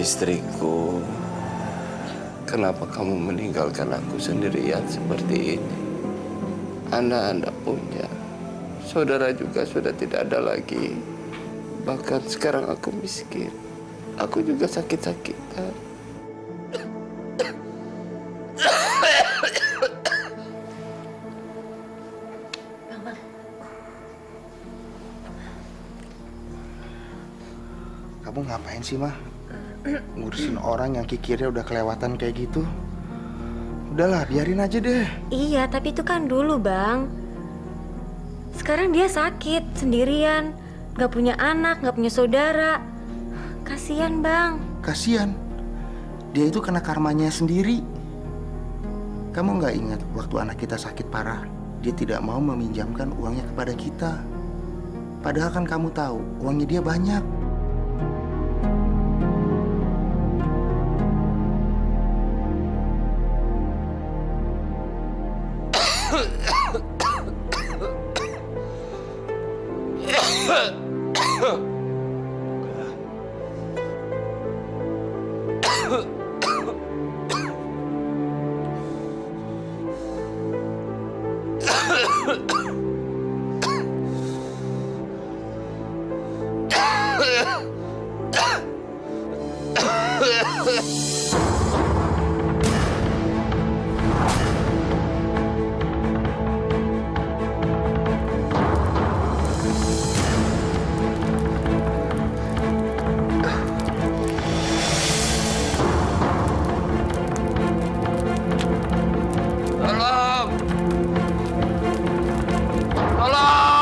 Istriku, kenapa kamu meninggalkan aku sendirian seperti ini? Anda punya, saudara juga sudah tidak ada lagi. Bahkan sekarang aku miskin. Aku juga sakit-sakitan. Bang. Kamu ngapain sih, Mah? Ngurusin orang yang kikirnya udah kelewatan kayak gitu. Udahlah, biarin aja deh. Iya, tapi itu kan dulu, Bang. Sekarang dia sakit, sendirian. Gak punya anak, gak punya saudara. Kasian, Bang. Kasian. Dia itu kena karmanya sendiri. Kamu nggak ingat waktu anak kita sakit parah, dia tidak mau meminjamkan uangnya kepada kita. Padahal kan kamu tahu, uangnya dia banyak. Tolong! Tolong!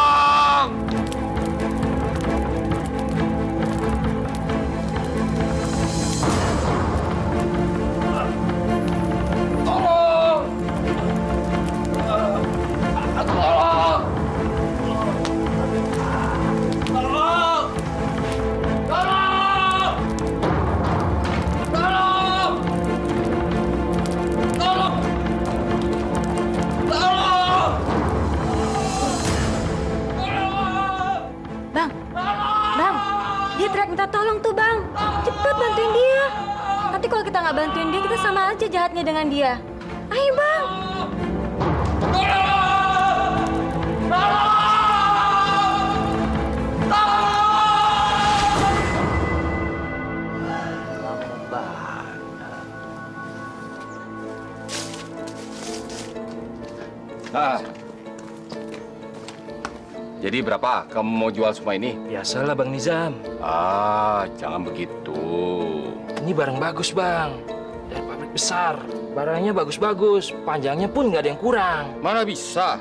Tolong! Tolong! Tolong! Tolong! Tolong! Tolong! Tolong! Bang, Bang, dia teriak minta tolong tuh, Bang. Cepet bantuin dia. Nanti kalau kita nggak bantuin dia, kita sama aja jahatnya dengan dia. Ayo, Bang. Nah, jadi berapa kamu mau jual semua ini? Biasalah Bang Nizam. Jangan begitu. Ini barang bagus Bang. Dari pabrik besar. Barangnya bagus-bagus. Panjangnya pun nggak ada yang kurang. Mana bisa?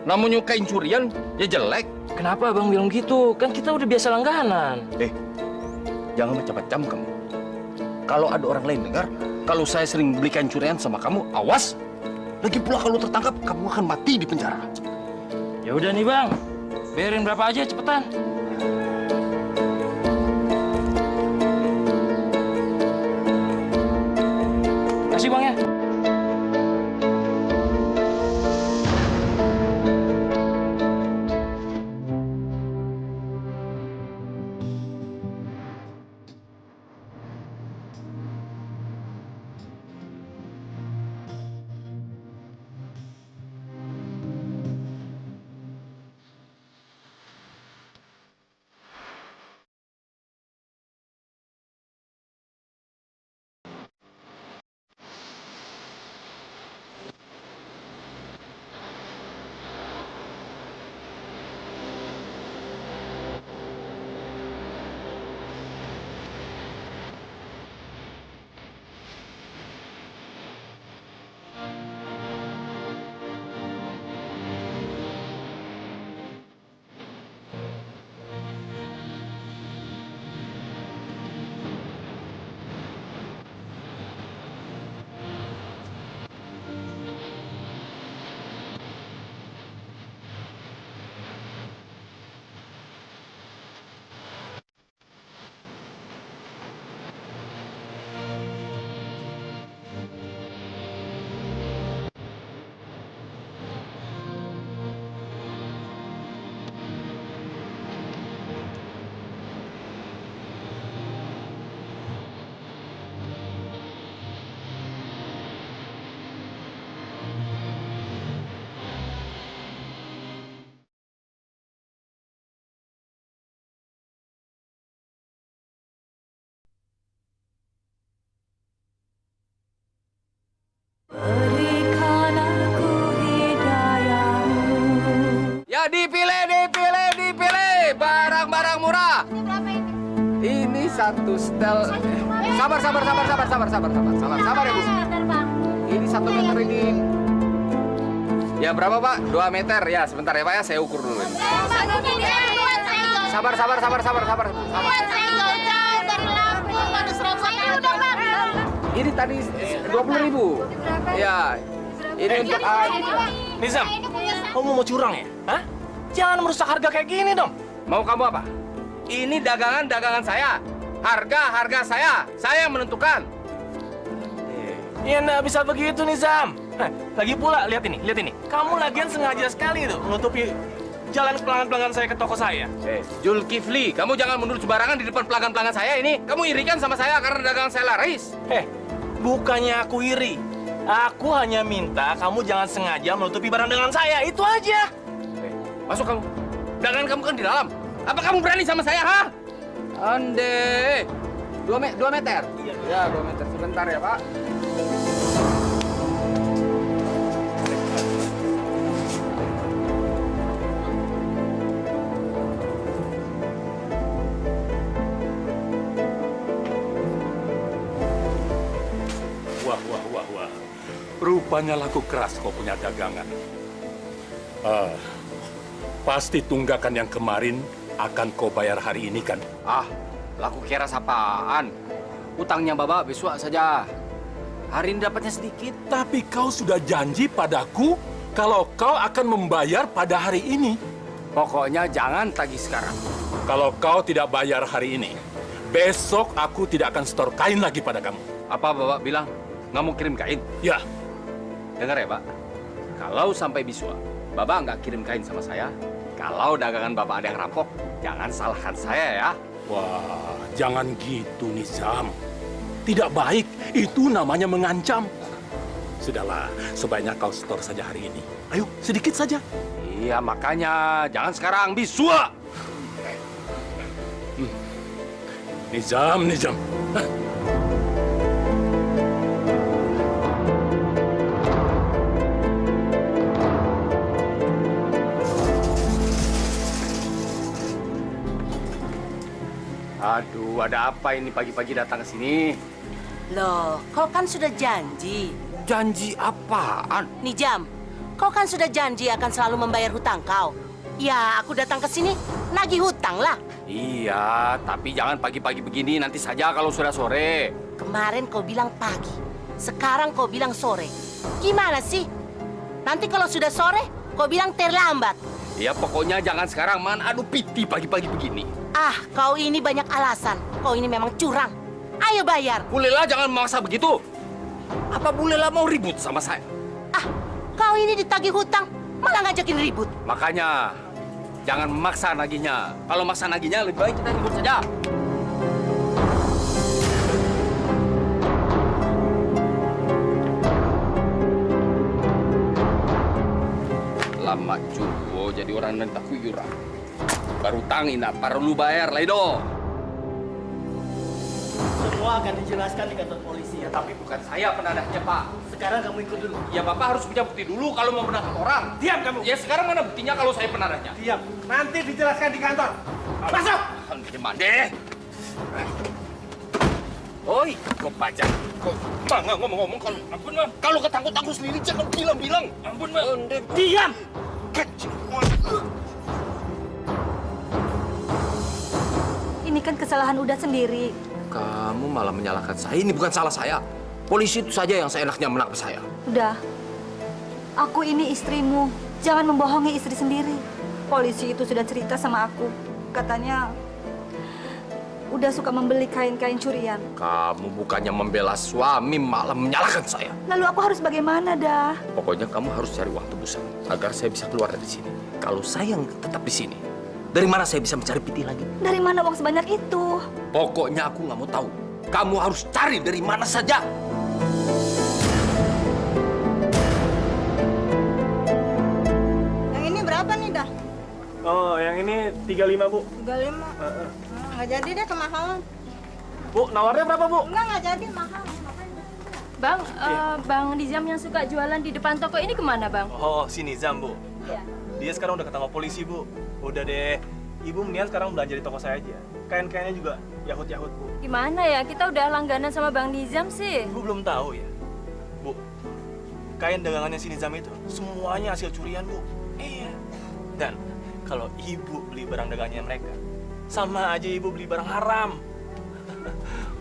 Namun nyukain curian, ya jelek. Kenapa Bang bilang gitu? Kan kita udah biasa langganan. Jangan macam-macam kamu. Kalau ada orang lain dengar, kalau saya sering belikan curian sama kamu, awas. Lagi pula kalau tertangkap, kamu akan mati di penjara. Ya udah nih Bang. Bayarin berapa aja cepetan. Kasih Bang ya. berikan aku hidayahmu. Ya dipilih barang-barang murah. Ini satu setel. Sabar ya Bu. Ini 1 meter ini. Ya berapa Pak? 2 meter ya. Sebentar ya Pak ya, saya ukur dulu. Sabar. Ini tadi 20.000. Ya. Ini untuk Nizam, kamu mau curang ya? Hah? Jangan merusak harga kayak gini dong. mau kamu apa? Ini dagangan saya. Harga saya. Saya yang menentukan. Ya nggak bisa begitu Nizam. Lagi pula, lihat ini. Kamu lagian sengaja sekali tuh menutupi jalan pelanggan-pelanggan saya ke toko saya. Zulkifli, kamu jangan mundur sembarangan di depan pelanggan-pelanggan saya ini. Kamu irikan sama saya karena dagangan saya laris. Bukannya aku iri. Aku hanya minta kamu jangan sengaja menutupi barang dagangan saya. Itu aja. Masuk kamu. Dagangan kamu kan di dalam. Apa kamu berani sama saya, ha? Ande. 2 meter? Iya. Ya, 2 meter. Sebentar ya, Pak. Wah. Rupanya laku keras kau punya dagangan. Pasti tunggakan yang kemarin akan kau bayar hari ini kan? Laku kira apaan? Utangnya Bapak besok saja. Hari ini dapatnya sedikit. Tapi kau sudah janji padaku kalau kau akan membayar pada hari ini. Pokoknya jangan tagih sekarang. Kalau kau tidak bayar hari ini, besok aku tidak akan setor kain lagi pada kamu. Apa Bapak bilang? Nggak mau kirim kain? Ya, Dengar ya, Pak. Kalau sampai besok Bapak nggak kirim kain sama saya, kalau dagangan Bapak ada yang rampok, jangan salahkan saya ya. wah, jangan gitu Nizam. Tidak baik, itu namanya mengancam. Sudahlah, sebaiknya kau setor saja hari ini. Ayo, sedikit saja. Iya, makanya jangan sekarang, bisua. Nizam. Aduh, ada apa ini pagi-pagi datang ke sini? Loh, kau kan sudah janji. Janji apaan? Nijam, kau kan sudah janji akan selalu membayar hutang kau. Ya, aku datang ke sini nagih hutang lah. Iya, tapi jangan pagi-pagi begini, nanti saja kalau sudah sore. Kemarin kau bilang pagi, sekarang kau bilang sore. Gimana sih? Nanti kalau sudah sore, kau bilang terlambat. Ya pokoknya jangan sekarang, man. Aduh, piti pagi-pagi begini. Kau ini banyak alasan. Kau ini memang curang. Ayo bayar. Bu Lela jangan memaksa begitu. Apa Bu Lela mau ribut sama saya? Kau ini ditagih hutang, malah ngajakin ribut. Makanya jangan memaksa nagihnya. Kalau maksa nagihnya lebih baik kita ribut saja. Lama juga jadi orang yang tak kuyuran. Baru tangin, perlu bayar, Laido. Semua akan dijelaskan di kantor polisi ya. Tapi bukan saya penadahnya, Pak. Sekarang kamu ikut dulu. Ya, Bapak harus punya bukti dulu kalau mau menahan orang. Diam kamu. Ya, sekarang mana buktinya kalau saya penadahnya? Diam. Nanti dijelaskan di kantor. Masuk. Gimana deh? Oi, kok pajak? Kok nggak ngomong-ngomong kalau ampun, Bang. Kalau ketangkut-tangkut sendiri jangan bilang-bilang. Ampun, Bang. Diam. Kecil. Ini kan kesalahan Uda sendiri. Kamu malah menyalahkan saya. Ini bukan salah saya. Polisi itu saja yang seenaknya menangkap saya. Udah, aku ini istrimu. Jangan membohongi istri sendiri. Polisi itu sudah cerita sama aku. Katanya Uda suka membeli kain-kain curian. Kamu bukannya membela suami, malah menyalahkan saya. Lalu aku harus bagaimana, Dah? Pokoknya kamu harus cari uang tebusan agar saya bisa keluar dari sini. Kalau saya yang tetap di sini, dari mana saya bisa mencari piti lagi? Dari mana uang sebanyak itu? Pokoknya aku nggak mau tahu. Kamu harus cari dari mana saja. Yang ini berapa nih, Dah? Oh, yang ini 35, Bu. 35. Nggak jadi deh, kemahalan. Bu, nawarnya berapa, Bu? Nggak jadi, mahal. Bang, Bang Nizam yang suka jualan di depan toko ini kemana, Bang? Oh, si Nizam, Bu. Iya. Dia sekarang udah ketangkap polisi, Bu. Udah deh. Ibu mendingan sekarang belanja di toko saya aja. Kain-kainnya juga yahut-yahut, Bu. Gimana ya? Kita udah langganan sama Bang Nizam sih. Ibu belum tahu ya? Bu, kain dagangannya si Nizam itu semuanya hasil curian, Bu. Iya. Dan kalau ibu beli barang dagangannya mereka, sama aja ibu beli barang haram.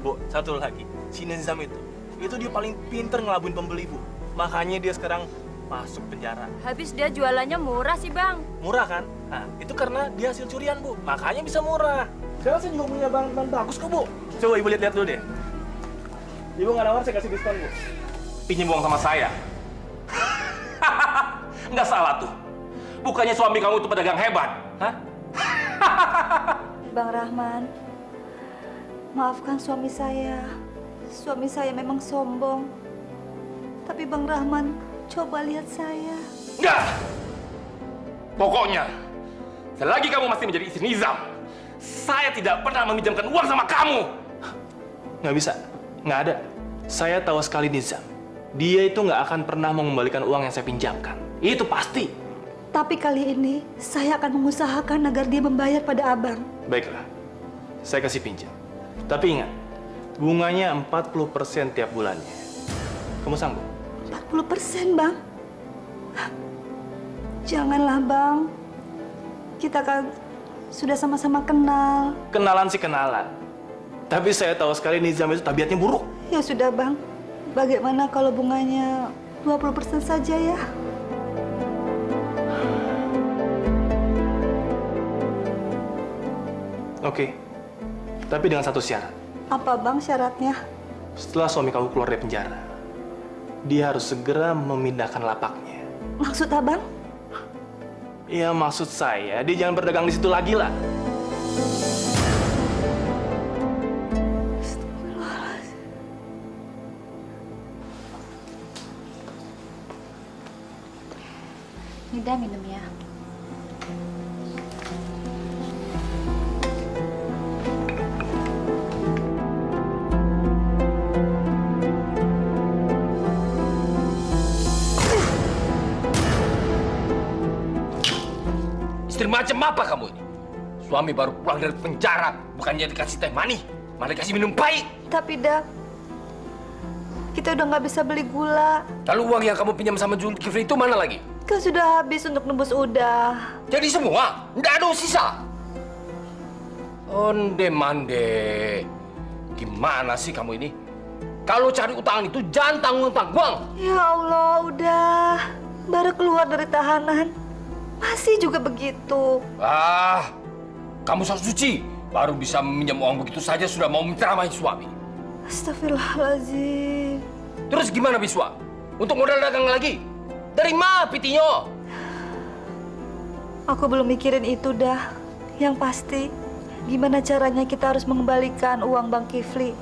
Bu, satu lagi. Si Nizam itu dia paling pinter ngelabuin pembeli, Bu. Makanya dia sekarang masuk penjara. Habis dia jualannya murah sih, Bang. Murah kan? Nah, itu karena dia hasil curian, Bu. Makanya bisa murah. Sekarang saya juga punya bahan bagus kok, Bu. Coba ibu lihat-lihat dulu deh. Ibu nggak nawar, saya kasih diskon, Bu. Pinjam uang sama saya. Nggak salah tuh. Bukannya suami kamu itu pedagang hebat, hah? Bang Rahman, maafkan suami saya. Suami saya memang sombong. Tapi Bang Rahman, coba lihat saya. Nggak! Pokoknya, selagi kamu masih menjadi istri Nizam, saya tidak pernah meminjamkan uang sama kamu. Nggak bisa. Nggak ada. Saya tahu sekali Nizam. Dia itu nggak akan pernah mengembalikan uang yang saya pinjamkan. Itu pasti. Tapi kali ini, saya akan mengusahakan agar dia membayar pada abang. Baiklah. Saya kasih pinjam. Tapi ingat, bunganya 40% tiap bulannya. Kamu sanggup? 40%, Bang? Janganlah, Bang. Kita kan sudah sama-sama kenal. Kenalan sih kenalan. Tapi saya tahu sekali Nizam itu tabiatnya buruk. Ya sudah, Bang. Bagaimana kalau bunganya 20% saja ya? Oke. Tapi dengan satu syarat. Apa, Bang, syaratnya? Setelah suami kamu keluar dari penjara, dia harus segera memindahkan lapaknya. Maksud Abang? Ya maksud saya, dia jangan berdagang di situ lagi lah. Nida minum ya. Istri macam apa kamu ini? Suami baru pulang dari penjara, bukannya dikasih teh manis, malah dikasih minum pahit. Tapi, Dak, kita udah nggak bisa beli gula. Lalu uang yang kamu pinjam sama Zulkifli itu mana lagi? Kan sudah habis untuk nembus udah. Jadi semua? Nggak ada sisa? Onde mande. Gimana sih kamu ini? Kalau cari utang itu jangan tanggung-tanggung. Ya Allah, udah. Baru keluar dari tahanan. Masih juga begitu. Ah, kamu sok suci. Baru bisa meminjam uang begitu saja sudah mau menceramahi suami. Astagfirullahaladzim. Terus gimana Biswa? Untuk modal dagang lagi? Dari mana pitinya? Aku belum mikirin itu dah. Yang pasti, gimana caranya kita harus mengembalikan uang Bang Kifli.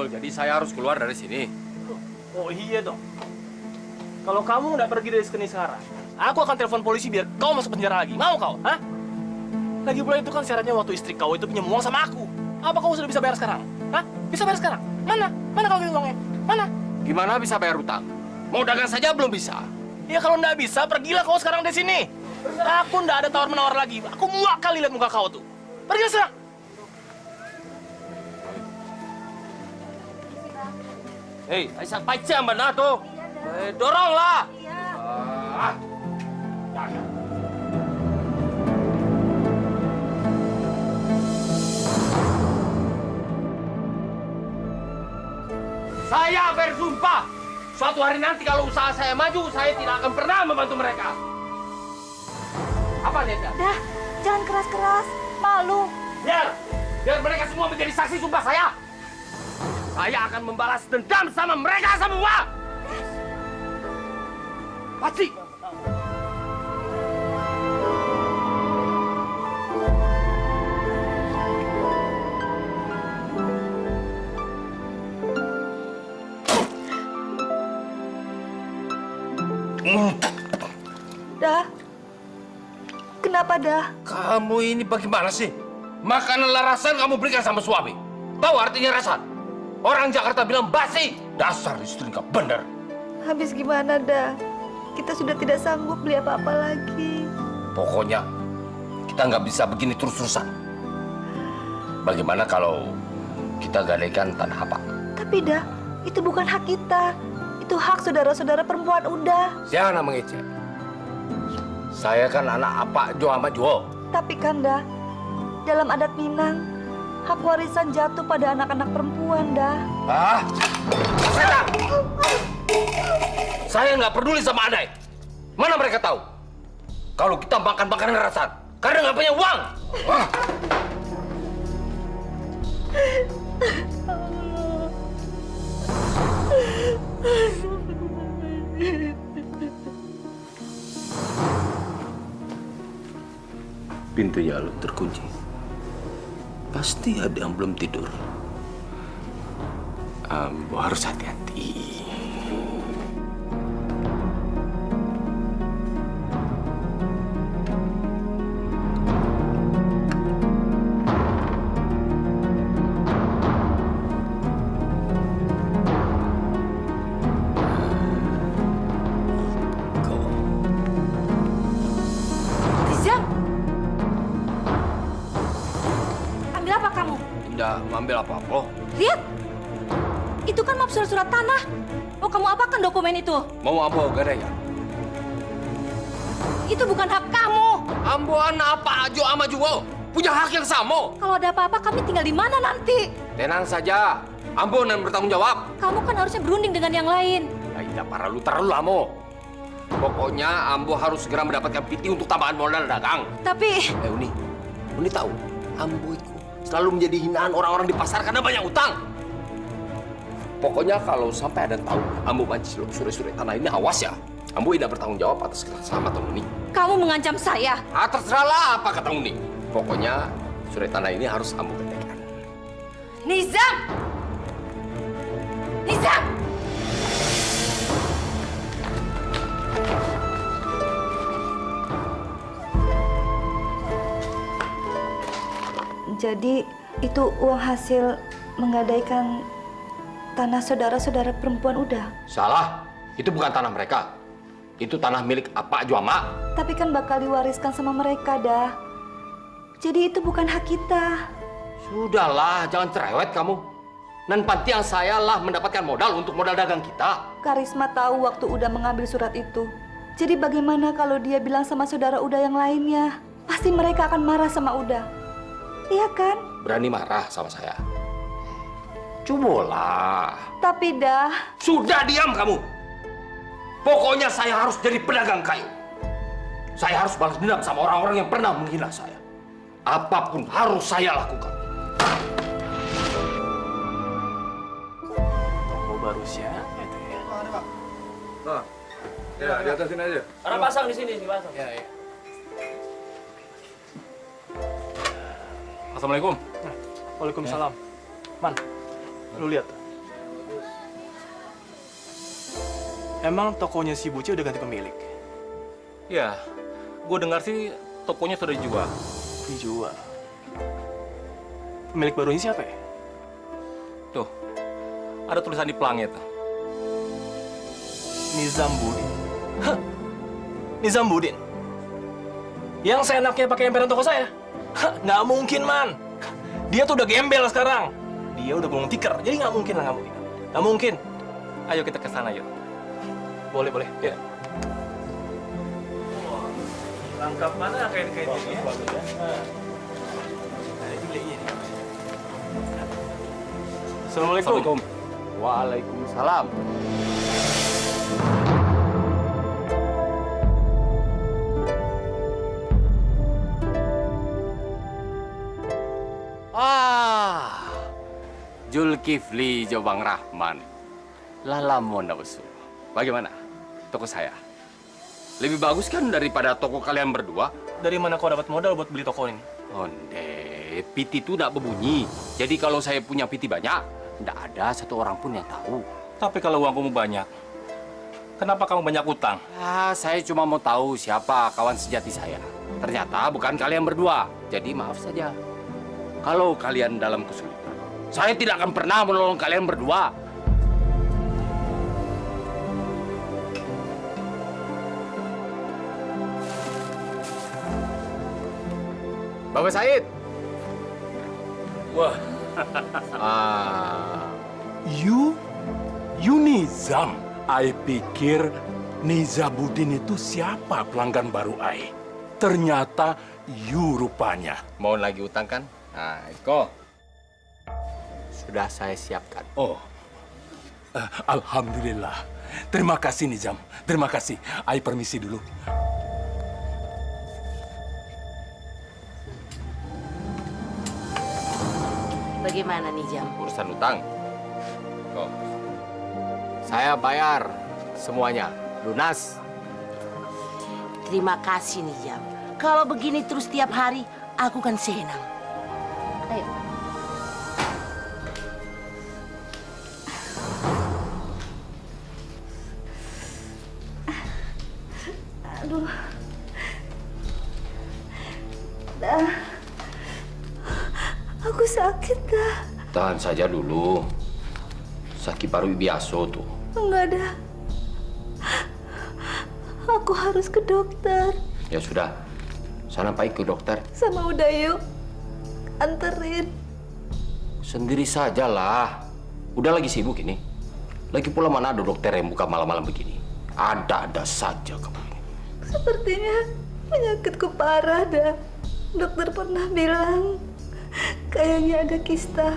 Jadi saya harus keluar dari sini. Oh iya dong. Kalau kamu nggak pergi dari sini sekarang, aku akan telepon polisi biar kau masuk penjara lagi. Mau kau? Hah? Lagi pula itu kan syaratnya waktu istri kau itu pinjam uang sama aku. Apa kau sudah bisa bayar sekarang? Hah? Bisa bayar sekarang? Mana? Mana kau kirim uangnya? Mana? Gimana bisa bayar utang? Mau dagang saja belum bisa. Ya kalau nggak bisa, pergilah kau sekarang dari sini. Aku nggak ada tawar-menawar lagi. Aku muak kali lihat muka kau tuh. Pergilah sekarang. Hei, Aisyah pacam benar tuh. Doronglah. Ah. Jangan. Saya bersumpah, suatu hari nanti kalau usaha saya maju, saya tidak akan pernah membantu mereka. Apa lihatnya? Dah, jangan keras-keras. Malu. Biar mereka semua menjadi saksi sumpah saya. Saya akan membalas dendam sama mereka semua. Pasti. Dah. Kenapa dah? Kamu ini bagaimana sih? Makanan larasan kamu berikan sama suami. Tahu artinya rasan? Orang Jakarta bilang basi. Dasar istri nggak bener. Habis gimana dah? Kita sudah tidak sanggup beli apa-apa lagi. Pokoknya kita nggak bisa begini terus-terusan. Bagaimana kalau kita gadaikan tanah apa? Tapi dah, itu bukan hak kita. Itu hak saudara-saudara perempuan udah. Jangan mengejek. Saya kan anak apa Jo sama Jo. Tapi kan dah, dalam adat Minang, hak warisan jatuh pada anak-anak perempuan dah. Ah, setan! Saya nggak peduli sama Adai. Mana mereka tahu? Kalau kita makan makanan rasan, karena nggak punya uang. Ah. Pintunya belum terkunci. Pasti ada yang belum tidur. Ambo harus hati-hati. Nizam! Ambil apa kamu? Tidak mengambil apa-apa. Lihat! Itu kan map surat-surat tanah. Mau kamu apakan dokumen itu? Mau apa gadanya? Itu bukan hak kamu. Ambo anak apa Jo sama Juwo? Punya hak yang sama. Kalau ada apa-apa, kami tinggal di mana nanti? Tenang saja. Ambo yang bertanggung jawab. Kamu kan harusnya berunding dengan yang lain. Ya, tidak parah lu terlalu lama. Pokoknya Ambo harus segera mendapatkan piti untuk tambahan modal dagang. Tapi... Uni tahu, Ambo itu selalu menjadi hinaan orang-orang di pasar karena banyak utang. Pokoknya kalau sampai ada yang tahu Ambo banci suri-suri tanah ini, awas ya. Ambo tidak bertanggung jawab atas keselamatan Uni. Kamu mengancam saya. Ah, terserahlah apa kata Uni. Pokoknya suri tanah ini harus Ambo gantikan. Nizam! Nizam! Jadi itu uang hasil menggadaikan tanah saudara-saudara perempuan udah. Salah, itu bukan tanah mereka. Itu tanah milik apa Juama. Tapi kan bakal diwariskan sama mereka dah. Jadi itu bukan hak kita. Sudahlah, jangan cerewet kamu. Dan panti yang saya lah mendapatkan modal untuk modal dagang kita. Karisma tahu waktu Uda mengambil surat itu. Jadi bagaimana kalau dia bilang sama saudara Uda yang lainnya? Pasti mereka akan marah sama Uda. Iya kan? Berani marah sama saya. Cobalah. Tapi dah. Sudah diam kamu. Pokoknya saya harus jadi pedagang kayu. Saya harus balas dendam sama orang-orang yang pernah menghina saya. Apapun harus saya lakukan. Toko baru siapa itu ya? Nah, ya di atas sini aja. Orang pasang di sini, pasang. Ya, ya. Assalamualaikum. Waalaikumsalam. Man, lu lihat. Emang tokonya si Buci udah ganti pemilik? Ya, gue dengar sih tokonya sudah dijual. Dijual. Pemilik barunya siapa ya? Tuh, ada tulisan di pelangnya tuh. Nizambudin. Hah? Nizambudin? Yang seenaknya pakai emperan toko saya? Hah, nggak mungkin, Man. Dia tuh udah gembel sekarang. Dia udah gulung tikar, jadi nggak mungkin lah, nggak mungkin. Nggak mungkin. Ayo kita ke sana yuk. Boleh, boleh. Ya. Lengkap mana kain-kain ini ya? Bagus ya. Nah, ini beli ini. Assalamualaikum. Waalaikumsalam. Zulkifli Jobang Rahman. Lalamon Usul. Bagaimana? Toko saya. Lebih bagus kan daripada toko kalian berdua. Dari mana kau dapat modal buat beli toko ini? Onde, piti itu tidak berbunyi. Jadi kalau saya punya piti banyak, tidak ada satu orang pun yang tahu. Tapi kalau uang kamu banyak, kenapa kamu banyak utang? Saya cuma mau tahu siapa kawan sejati saya. Ternyata bukan kalian berdua. Jadi maaf saja. Kalau kalian dalam kesulitan, saya tidak akan pernah menolong kalian berdua. Bapak Said. Wah, you Nizam. I pikir Nizamuddin itu siapa pelanggan baru I. Ternyata you rupanya. Mau lagi utang kan? Nah, Iko. Sudah saya siapkan. Oh, alhamdulillah. Terima kasih Nizam. Terima kasih. I permisi dulu. Bagaimana nih Jam? Urusan utang. Kok. Saya bayar semuanya. Lunas. Terima kasih nih Jam. Kalau begini terus tiap hari, aku kan senang. Ayo. Aduh. Dah. Aku sakit dah. Tahan saja dulu. Sakit paru biasa tuh. Enggak ada. Aku harus ke dokter. Ya sudah. Sana Pak ke dokter. Sama Udayu. Anterin. Sendiri sajalah. Udah lagi sibuk ini. Lagi pula mana ada dokter yang buka malam-malam begini. Ada-ada saja kamu ini. Sepertinya penyakitku parah dah. Dokter pernah bilang kayaknya ada kista.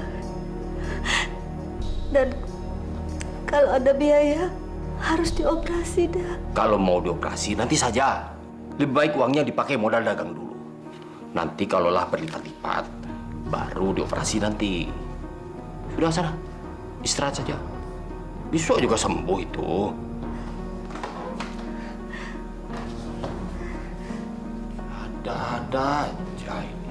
Dan kalau ada biaya harus dioperasi dah. Kalau mau dioperasi nanti saja. Lebih baik uangnya dipakai modal dagang dulu. Nanti kalaulah berlipat-lipat, baru dioperasi nanti. Sudah sana, istirahat saja. Besok juga sembuh itu. Ada-ada aja ini.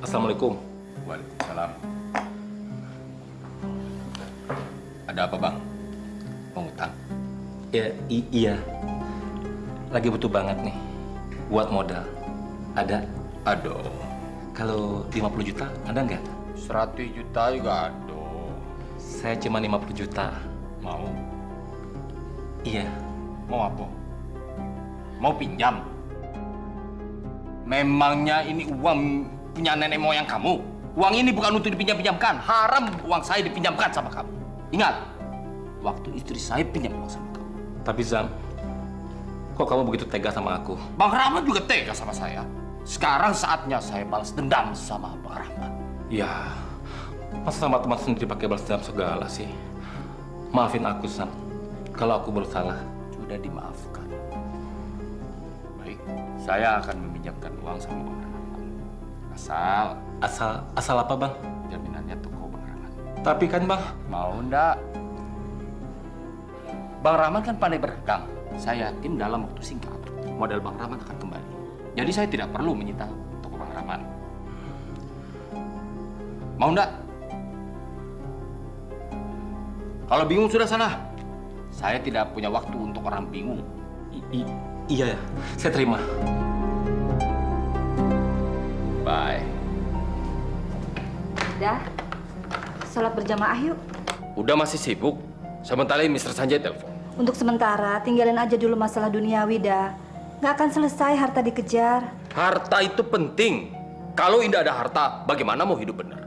Assalamualaikum. Waalaikumsalam. Ada apa, Bang? Pengutang? Ya, iya. Lagi butuh banget nih. Buat modal. Ada? Aduh. Kalau 50 juta, ada nggak? 100 juta juga aduh. Saya cuma 50 juta. Mau? Iya. Mau apa? Mau pinjam? Memangnya ini uang punya nenek moyang kamu? Uang ini bukan untuk dipinjam-pinjamkan. Haram uang saya dipinjamkan sama kamu. Ingat, waktu istri saya pinjam uang sama kamu. Tapi Zam, kok kamu begitu tega sama aku? Bang Rahmat juga tega sama saya. Sekarang saatnya saya balas dendam sama Bang Rahmat. Ya, masa sama teman sendiri pakai balas dendam segala sih? Maafin aku, Zam. Kalau aku bersalah. Sudah dimaafkan. Baik, saya akan meminjamkan uang sama Bang Rahmat. Asal apa, Bang? Jaminannya toko Bang Rahmat. Tapi kan, Bang. Mau ndak? Bang Rahmat kan pandai berdagang. Saya yakin dalam waktu singkat, modal Bang Rahmat akan kembali. Jadi saya tidak perlu menyita toko Bang Rahmat. Mau ndak? Kalau bingung sudah sana. Saya tidak punya waktu untuk orang bingung. Iya, saya terima. Bye. Dah. Sholat berjamaah yuk. Udah masih sibuk? Sebentar lagi Mr. Sanjay telepon. Untuk sementara, tinggalin aja dulu masalah duniawi dah. Nggak akan selesai harta dikejar. Harta itu penting. Kalau tidak ada harta, bagaimana mau hidup benar?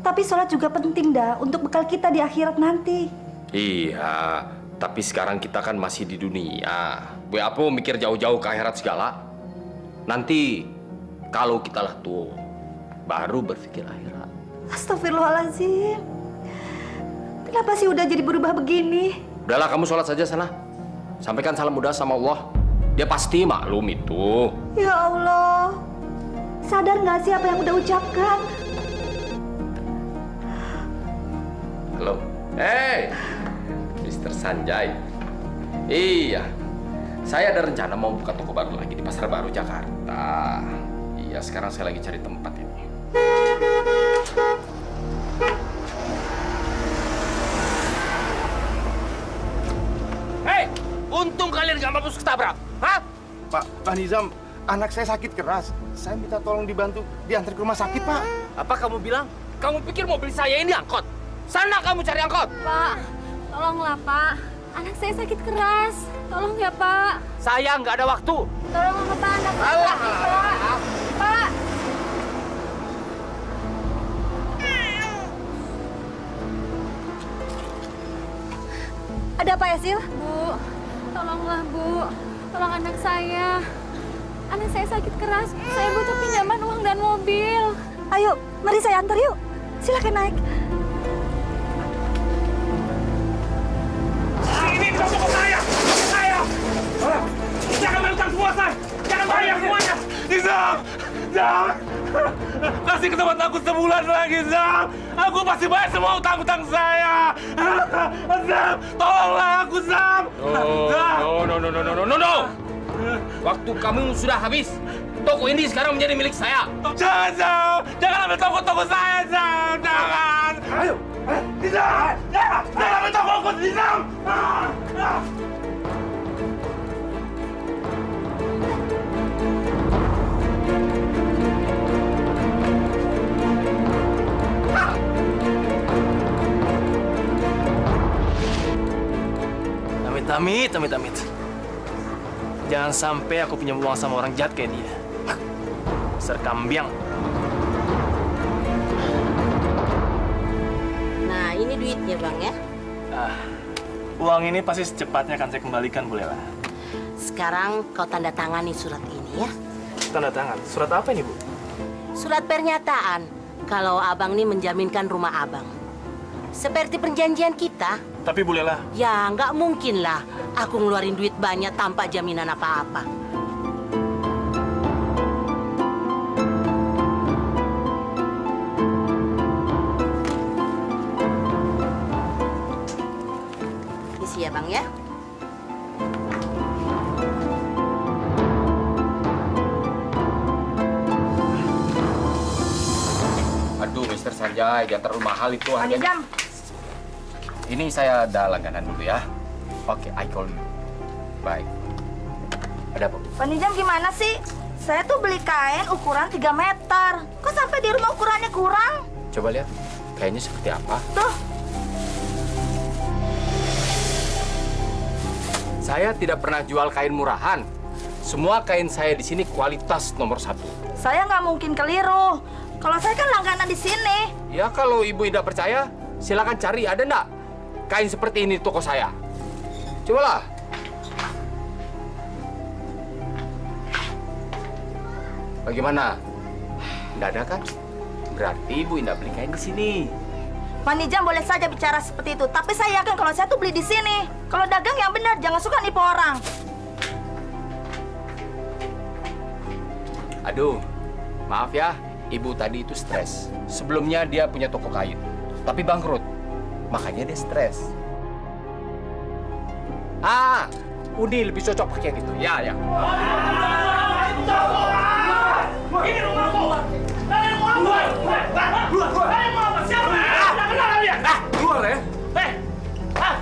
Tapi sholat juga penting dah untuk bekal kita di akhirat nanti. Iya, tapi sekarang kita kan masih di dunia. Buat apa mikir jauh-jauh ke akhirat segala? Nanti kalau kita lah tua, baru berpikir akhirat. Astagfirullahaladzim. Kenapa sih udah jadi berubah begini? Udahlah, kamu sholat saja sana. Sampaikan salam udah sama Allah. Dia pasti maklum itu. Ya Allah. Sadar nggak sih apa yang udah ucapkan? Halo. Hey, Mr. Sanjay. Iya, saya ada rencana mau buka toko baru lagi di Pasar Baru, Jakarta. Iya, sekarang saya lagi cari tempat ini. Hei, untung kalian gak mampus ketabrak. Hah? Pak Nizam, anak saya sakit keras. Saya minta tolong dibantu diantar ke rumah sakit, Pak. Apa kamu bilang? Kamu pikir mobil saya ini angkot? Sana kamu cari angkot. Pak, tolonglah Pak. Anak saya sakit keras. Tolong ya Pak. Saya nggak ada waktu. Tolong Pak, anak saya sakit Pak. Pak. Ada apa ya, Sil? Bu, tolonglah Bu. Tolong anak saya. Anak saya sakit keras. Saya butuh pinjaman uang dan mobil. Ayo, mari saya antar yuk. Silakan naik. Ini toko saya! Saya! Jangan bayar semua saya! Jangan bayar semuanya! Nizam! Jangan! Kasih kesempatan aku sebulan lagi, Zam! Aku pasti bayar semua utang-utang saya! Zam! Tolonglah aku, Zam! No. Waktu kamu sudah habis. Toko ini sekarang menjadi milik saya. Jangan, Zam! Jangan ambil toko-toko saya, Zam! Jangan! Ayo! Nizam! Jangan ambil toko-toko, Nizam! Amit. Jangan sampai aku pinjam uang sama orang jahat kayak dia. Serkambiang. Nah, ini duitnya, Bang ya. Uang ini pasti secepatnya akan saya kembalikan, Bu Lela. Sekarang kau tanda tangani surat ini ya. Tanda tangan. Surat apa ini, Bu? Surat pernyataan kalau Abang ini menjaminkan rumah Abang. Seperti perjanjian kita. Tapi Bu Lela, Ya, nggak mungkin lah aku ngeluarin duit banyak tanpa jaminan apa-apa. Isi ya, Bang ya. Aduh, Mr. Sanjay, jangan terlalu mahal itu harganya. Nizam, Ini saya ada langganan dulu ya. Oke, I call you. Baik. Ada apa? Pak Nizam gimana sih? Saya tuh beli kain ukuran 3 meter. Kok sampai di rumah ukurannya kurang? Coba lihat. Kayaknya seperti apa? Tuh, Saya tidak pernah jual kain murahan. Semua kain saya di sini kualitas nomor 1. saya nggak mungkin keliru. Kalau saya kan langganan di sini. Ya kalau ibu tidak percaya, silakan cari. Ada enggak kain seperti ini di toko saya? Cobalah. Bagaimana? Tidak ada kan? Berarti ibu tidak beli kain di sini. Pak Nizam boleh saja bicara seperti itu, tapi saya yakin kalau saya tuh beli di sini. Kalau dagang yang benar, jangan suka nipu orang. Aduh, maaf ya, ibu tadi itu stres. Sebelumnya dia punya toko kain, tapi bangkrut. Makanya dia stres. Uni lebih cocok pakai yang itu. Ya. ini rumahku! Kalian mau apa? Kalian mau apa? Siapa? Tidak kenal kalian? Keluar ya.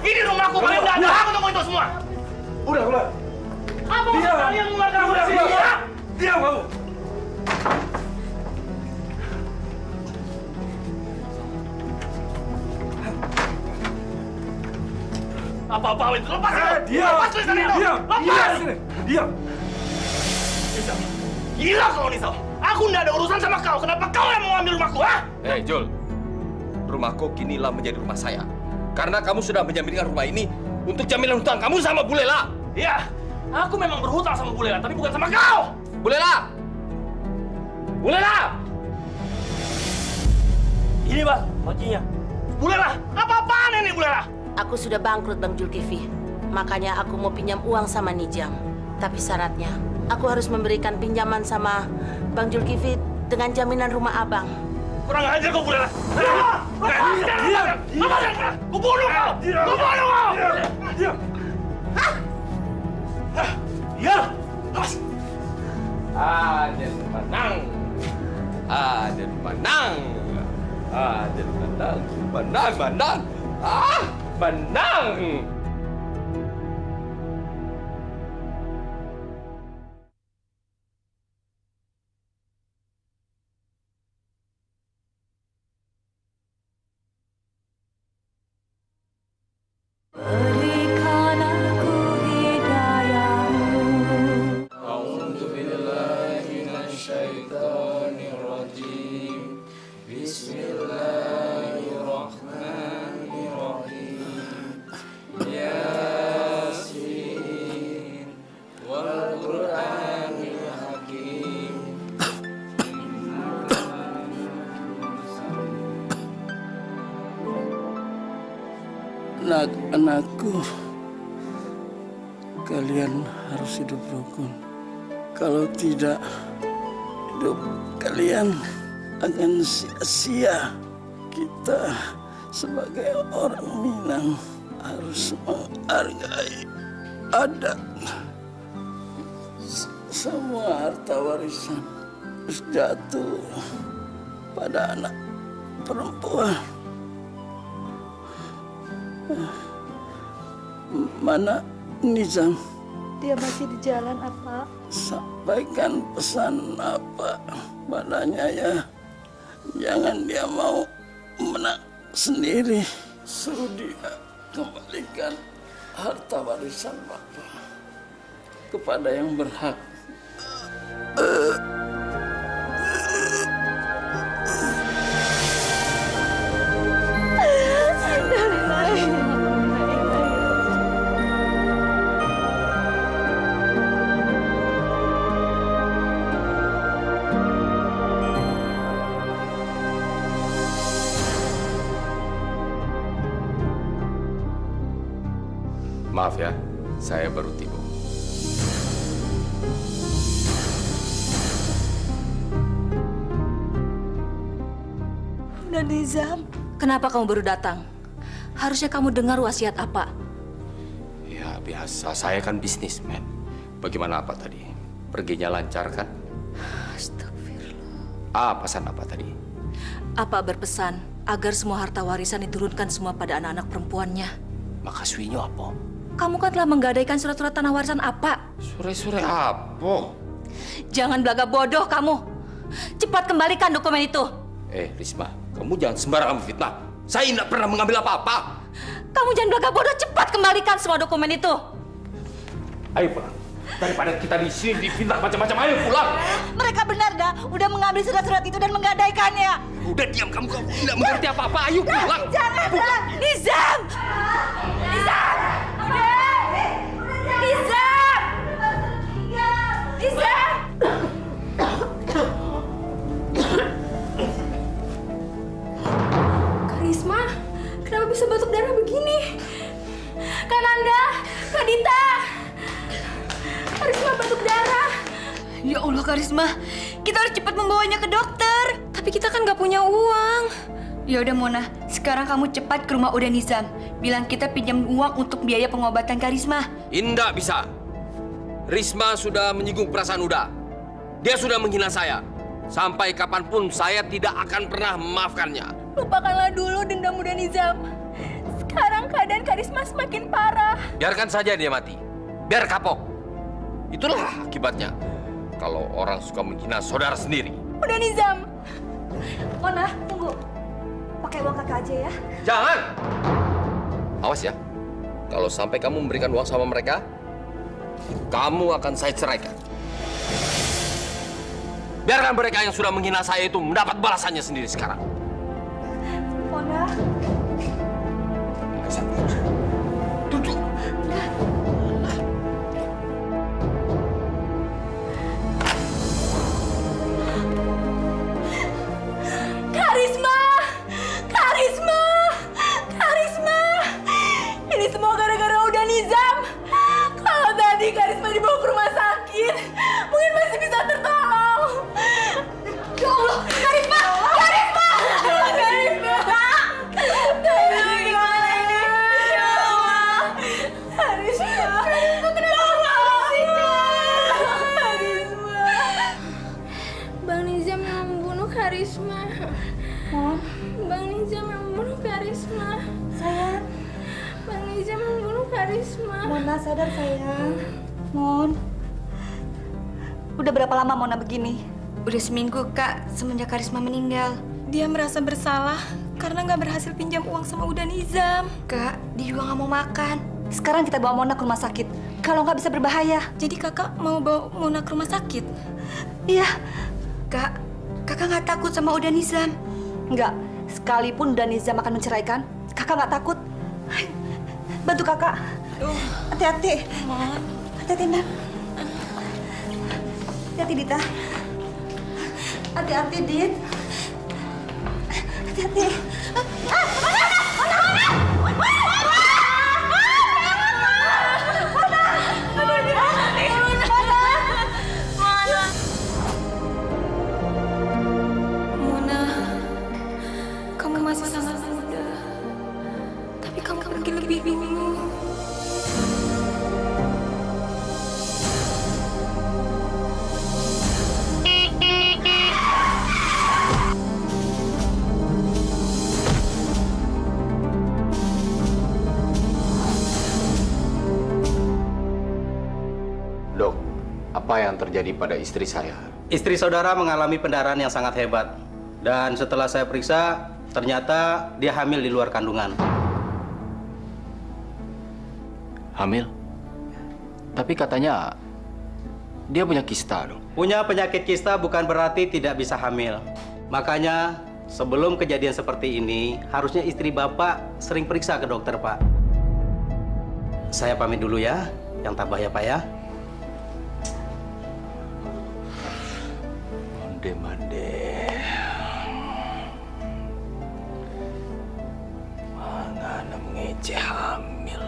Ini rumahku, kalian nggak ada hak untuk itu semua. Udah. Apa maksud kalian mengeluarkan aku dari sini? Diam kamu. Apa-apa itu? Lepas itu! Diam. Lepas tulisan itu! Lepas! Diam. Nizam, gila kau Nizam! Aku nggak ada urusan sama kau. Kenapa kau yang mau ambil rumahku, ha? Jul, rumahku kinilah menjadi rumah saya. Karena kamu sudah menjaminkan rumah ini untuk jaminan hutang kamu sama Bu Lela. Iya, aku memang berhutang sama Bu Lela, tapi bukan sama kau! Bu Lela! Bu Lela! Ini bang, kuncinya. Bu Lela, apa-apaan ini Bu Lela? Aku sudah bangkrut Bang Julkifi. Makanya aku mau pinjam uang sama Nijam. Tapi syaratnya, aku harus memberikan pinjaman sama Bang Julkifi dengan jaminan rumah abang. Kurang ajar kau, Bu Lela. Diam! Ku bunuh kau! Ku bunuh kau! Diam! Diam! Aden menang. Aden menang. Aden menang. Menang. Menang. Berikan aku hidayahmu. Anak-anakku, kalian harus hidup rukun. Kalau tidak, hidup kalian akan sia-sia. Kita sebagai orang Minang harus menghargai adat. Semua harta warisan harus jatuh pada anak perempuan. Mana Nizam? Dia masih di jalan, apa? Sampaikan pesan apa padanya ya. Jangan dia mau menang sendiri. Suruh dia kembalikan harta warisan Bapak kepada yang berhak. Maaf ya, saya baru tiba. Udah Nizam, kenapa kamu baru datang? Harusnya kamu dengar wasiat apa? Ya biasa, saya kan bisnismen. Bagaimana apa tadi? Perginya lancar kan? Astagfirullah. Pesan apa tadi? Apa berpesan agar semua harta warisan diturunkan semua pada anak-anak perempuannya. Maka suinya apa? Kamu kan telah menggadaikan surat-surat tanah warisan apa? Sore-sore apa? Jangan belaga bodoh kamu. Cepat kembalikan dokumen itu. Risma, kamu jangan sembarangan fitnah. Saya tidak pernah mengambil apa-apa. Kamu jangan belaga bodoh, cepat kembalikan semua dokumen itu. Ayo pulang. Daripada kita di sini difitnah macam-macam, ayo pulang. Mereka benar dah, udah mengambil surat-surat itu dan menggadaikannya. Udah diam kamu tidak mengerti apa-apa. Ayo pulang. Jangan, Nizam! Nizam! Nizam! Nizam! Karisma, kenapa bisa batuk darah begini? Kak Nanda, Kak Dita. Karisma batuk darah. Ya Allah Karisma, kita harus cepat membawanya ke dokter. Tapi kita kan nggak punya uang. Ya udah Mona, sekarang kamu cepat ke rumah Uda Nizam. Bilang kita pinjam uang untuk biaya pengobatan Karisma. Tidak bisa. Risma sudah menyinggung perasaan Uda. Dia sudah menghina saya. Sampai kapanpun saya tidak akan pernah memaafkannya. Lupakanlah dulu dendam Uda Nizam. Sekarang keadaan Karisma semakin parah. Biarkan saja dia mati. Biar kapok. Itulah akibatnya. Kalau orang suka menghina saudara sendiri. Uda Nizam. Mona, tunggu. Pakai uang kakak aja ya. Jangan! Awas ya. Kalau sampai kamu memberikan uang sama mereka, kamu akan saya ceraikan. Biarkan mereka yang sudah menghina saya itu mendapat balasannya sendiri sekarang. Mona. Duduk. Karisma! Karisma. Bang Nizam yang membunuh Karisma. Sayang. Bang Nizam yang membunuh Karisma. Mona sadar sayang. Mon. Udah berapa lama Mona begini? Udah seminggu, Kak, semenjak Karisma meninggal. Dia merasa bersalah karena nggak berhasil pinjam uang sama Uda Nizam. Kak, dia juga nggak mau makan. Sekarang kita bawa Mona ke rumah sakit. Kalau nggak bisa berbahaya. Jadi kakak mau bawa Mona ke rumah sakit? Iya. Kak, kakak nggak takut sama Uda Nizam? Nggak. Sekalipun Uda Nizam akan menceraikan, kakak nggak takut. Ayo, bantu kakak. Hati-hati. Hati-hati, Nak. Hati-hati, Dita. Hati-hati, Dit. Hati-hati. Mona, kamu masih sangat muda. Tapi kamu mungkin lebih bingung. Dok, apa yang terjadi pada istri saya? Istri saudara mengalami pendarahan yang sangat hebat. Dan setelah saya periksa, ternyata dia hamil di luar kandungan. Hamil? Tapi katanya dia punya kista, dong. Punya penyakit kista bukan berarti tidak bisa hamil. Makanya sebelum kejadian seperti ini, harusnya istri Bapak sering periksa ke dokter, Pak. Saya pamit dulu ya, yang tabah ya, Pak ya. Mande. Mana mengece hamil.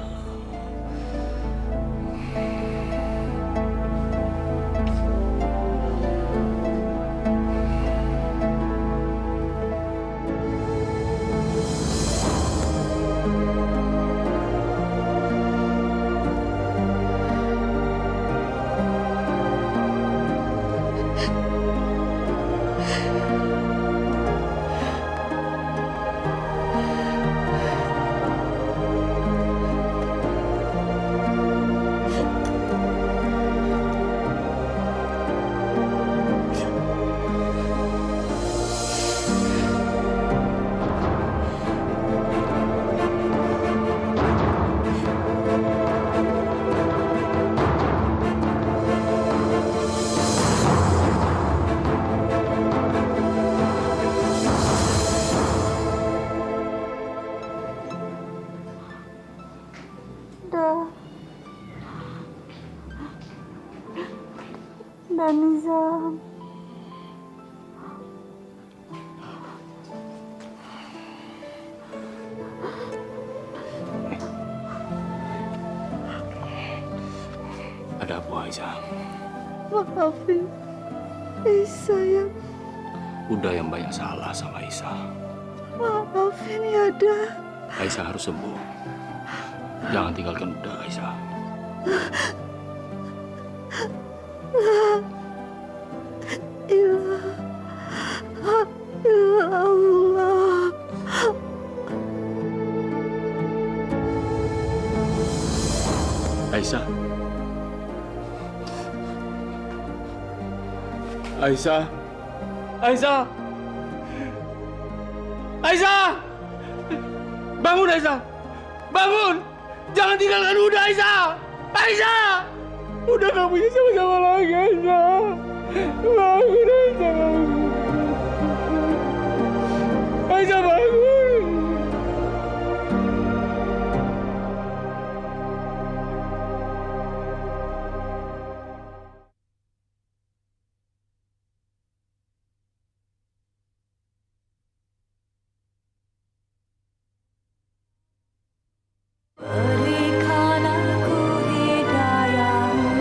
Dan Nizam. Ada apa, Aisyah? Maafin Isa ya. Udah yang banyak salah sama Aisyah. Maafin ya, dah. Aisyah harus sembuh. Jangan tinggalkan Uda, Aisyah. La ilaha illallah. Aisyah. Aisyah. Aisyah. Aisyah. Bangun, Aisyah. Bangun. Jangan tinggalkan Uda, Aisyah. Aisyah. Udah gak punya sama-sama lagi, Aisyah. Bangun, Aisyah. Bangun. Aisyah, bangun. Berikan aku hidayahmu.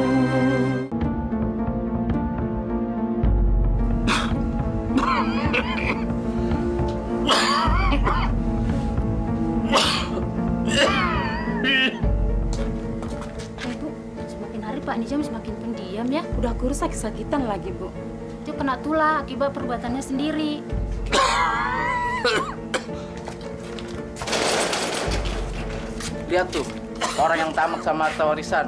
Bu, semakin hari Pak Nizam semakin pendiam ya. Udah kurus sakit-sakitan lagi, Bu. itu kena tulah akibat perbuatannya sendiri. Lihat tuh, orang yang tamak sama harta warisan.